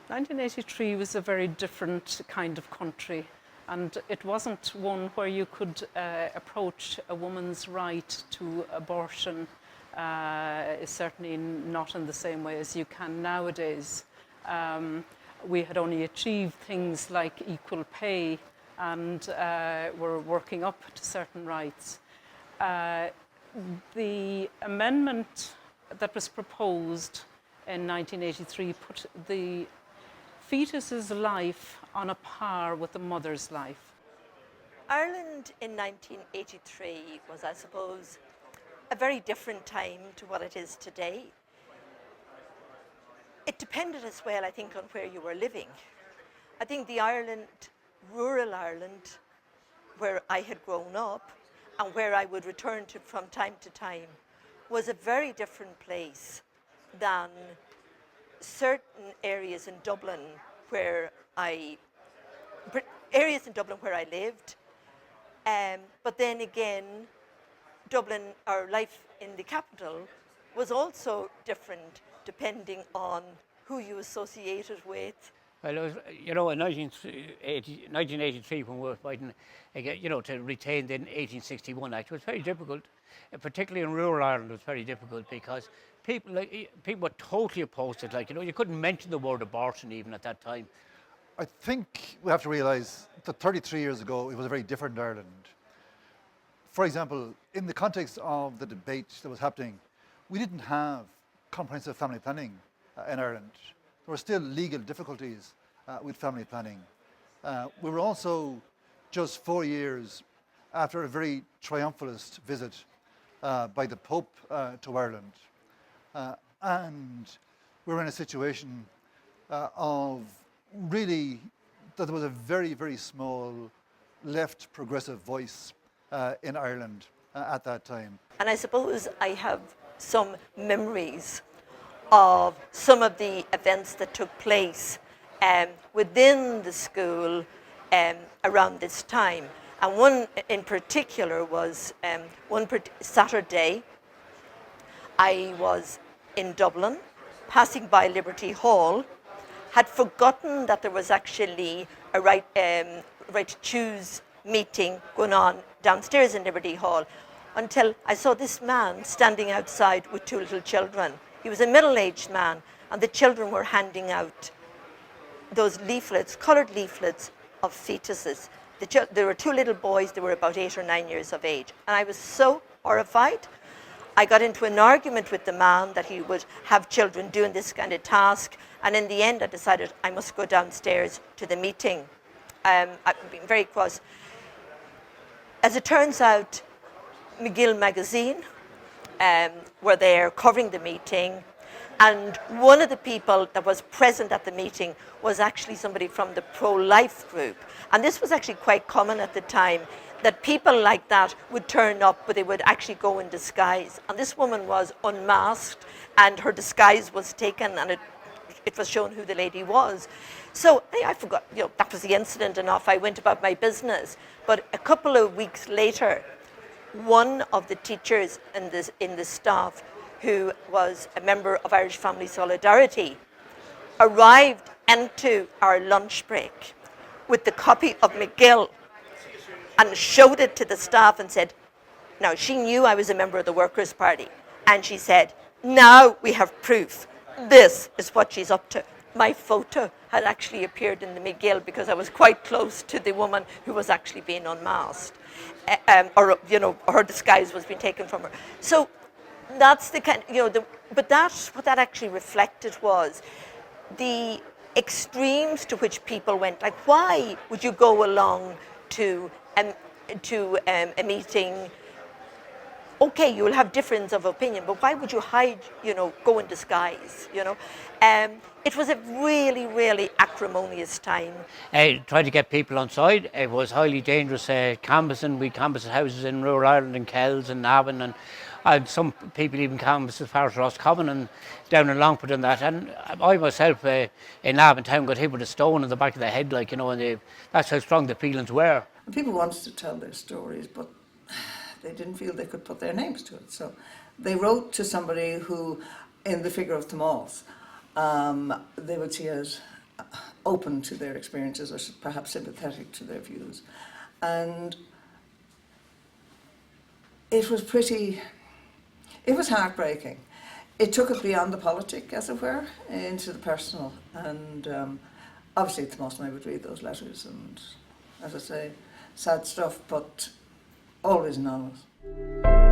1983 was a very different kind of country, and it wasn't one where you could approach a woman's right to abortion, certainly not in the same way as you can nowadays. We had only achieved things like equal pay, and were working up to certain rights. The amendment that was proposed in 1983 put the fetus's life on a par with the mother's life. Ireland in 1983 was, I suppose, a very different time to what it is today. It depended as well, I think, on where you were living. I think the Ireland, rural Ireland, where I had grown up and where I would return to from time to time, was a very different place than certain areas in Dublin where I lived. But then again, Dublin, or life in the capital, was also different depending on who you associated with. Well, it was, in 1983, when we were fighting, to retain the 1861 Act, it was very difficult, particularly in rural Ireland. It was very difficult because people were totally opposed to it. You couldn't mention the word abortion even at that time. I think we have to realise that 33 years ago, it was a very different Ireland. For example, in the context of the debate that was happening, we didn't have comprehensive family planning in Ireland. There were still legal difficulties with family planning. We were also just 4 years after a very triumphalist visit by the Pope to Ireland. And we were in a situation of really that there was a very, very small left progressive voice in Ireland at that time. And I suppose I have some memories of some of the events that took place within the school around this time. And one in particular was Saturday. I was in Dublin, passing by Liberty Hall, had forgotten that there was actually a right to choose meeting going on downstairs in Liberty Hall, until I saw this man standing outside with two little children. He was a middle-aged man, and the children were handing out those leaflets, coloured leaflets of fetuses. There were two little boys, they were about 8 or 9 years of age, and I was so horrified. I got into an argument with the man that he would have children doing this kind of task, and in the end I decided I must go downstairs to the meeting. I've been very cross. As it turns out, McGill magazine were there covering the meeting, and one of the people that was present at the meeting was actually somebody from the pro-life group. And this was actually quite common at the time, that people like that would turn up, but they would actually go in disguise. And this woman was unmasked, and her disguise was taken, and it was shown who the lady was. So I forgot, that was the incident, and off I went about my business. But a couple of weeks later, one of the teachers in the staff, who was a member of Irish Family Solidarity, arrived into our lunch break with the copy of McGill and showed it to the staff and said, now she knew I was a member of the Workers' Party, and she said, now we have proof. This is what she's up to. My photo had actually appeared in the McGill because I was quite close to the woman who was actually being unmasked. Her disguise was being taken from her. So that's the kind, but what that actually reflected was the extremes to which people went. Like, why would you go along to a meeting? Okay, you will have difference of opinion, but why would you hide, go in disguise, It was a really, really acrimonious time. Trying to get people on side, it was highly dangerous canvassing. We canvassed houses in rural Ireland, in Kells and Navan, and some people even canvassed as far as Roscommon and down in Longford and that. And I myself in Navan town got hit with a stone in the back of the head, and that's how strong the feelings were. People wanted to tell their stories, but they didn't feel they could put their names to it. So they wrote to somebody who, in the figure of Tomás, they would see as open to their experiences or perhaps sympathetic to their views. And it was heartbreaking. It took it beyond the politic, as it were, into the personal. And obviously at the most I would read those letters and, as I say, sad stuff, but always anonymous.